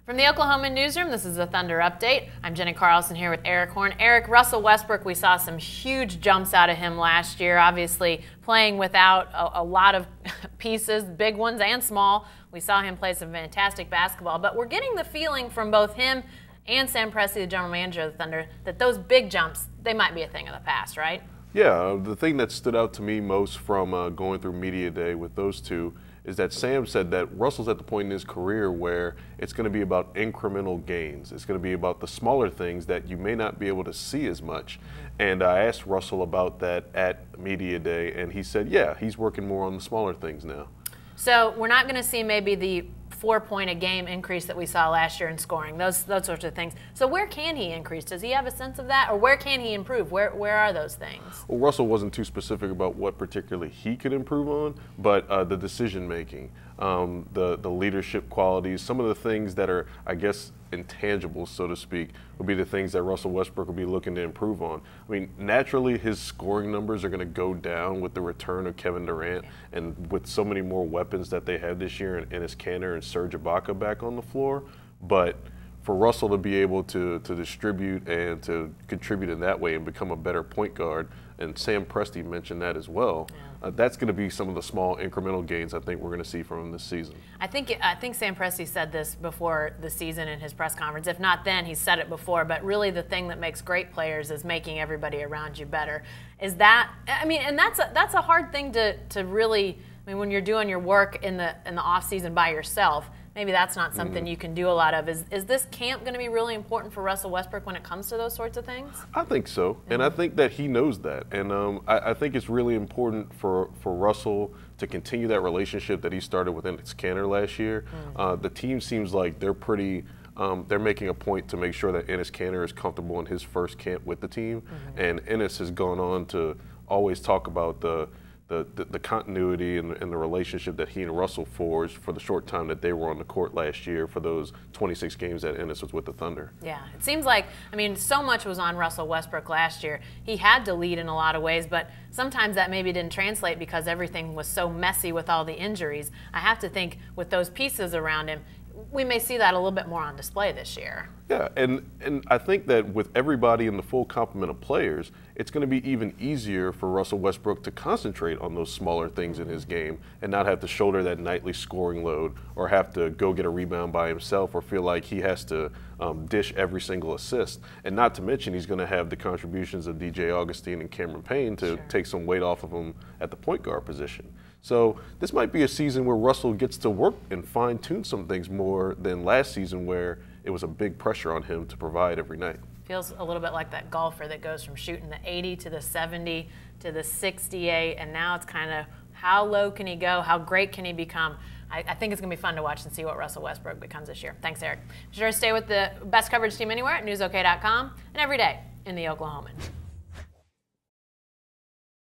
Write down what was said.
From the Oklahoma newsroom, this is the Thunder Update. I'm Jenny Carlson here with Eric Horn. Eric, Russell Westbrook, we saw some huge jumps out of him last year, obviously playing without a lot of pieces, big ones and small. We saw him play some fantastic basketball, but we're getting the feeling from both him and Sam Presti, the general manager of the Thunder, that those big jumps, they might be a thing of the past, right? Yeah, the thing that stood out to me most from going through media day with those two is that Sam said that Russell's at the point in his career where it's going to be about incremental gains. It's going to be about the smaller things that you may not be able to see as much. And I asked Russell about that at media day, and he said, yeah, he's working more on the smaller things now. So we're not going to see maybe the 4-point-a-game increase that we saw last year in scoring, those sorts of things. So where can he increase? Does he have a sense of that? Or where can he improve? Where are those things? Well, Russell wasn't too specific about what particularly he could improve on, but the decision-making, the leadership qualities, some of the things that are, I guess, intangibles, so to speak, would be the things that Russell Westbrook will be looking to improve on. I mean, naturally, his scoring numbers are going to go down with the return of Kevin Durant, and with so many more weapons that they have this year, and Enes Kanter and Serge Ibaka back on the floor. But for Russell to be able to distribute and to contribute in that way and become a better point guard, and Sam Presti mentioned that as well, that's going to be some of the small incremental gains I think we're going to see from him this season. I think Sam Presti said this before the season in his press conference. If not then, he's said it before. But really the thing that makes great players is making everybody around you better. Is that, I mean, and that's a hard thing to really, I mean, when you're doing your work in the off season by yourself, maybe that's not something you can do a lot of. Is this camp going to be really important for Russell Westbrook when it comes to those sorts of things? I think so, and I think that he knows that. And I think it's really important for Russell to continue that relationship that he started with Enes Kanter last year. The team seems like they're pretty they're making a point to make sure that Enes Kanter is comfortable in his first camp with the team. And Enes has gone on to always talk about the continuity and the relationship that he and Russell forged for the short time that they were on the court last year for those 26 games that Enes was with the Thunder. Yeah, it seems like, I mean, so much was on Russell Westbrook last year. He had to lead in a lot of ways, but sometimes that maybe didn't translate because everything was so messy with all the injuries. I have to think with those pieces around him, we may see that a little bit more on display this year. Yeah, and I think that with everybody in the full complement of players, it's going to be even easier for Russell Westbrook to concentrate on those smaller things in his game and not have to shoulder that nightly scoring load or have to go get a rebound by himself or feel like he has to dish every single assist. And not to mention he's going to have the contributions of DJ Augustine and Cameron Payne to take some weight off of him at the point guard position. So this might be a season where Russell gets to work and fine-tune some things more than last season where it was a big pressure on him to provide every night. Feels a little bit like that golfer that goes from shooting the 80 to the 70 to the 68, and now it's kind of how low can he go, how great can he become. I think it's going to be fun to watch and see what Russell Westbrook becomes this year. Thanks, Eric. Be sure to stay with the best coverage team anywhere at newsok.com and every day in the Oklahoman.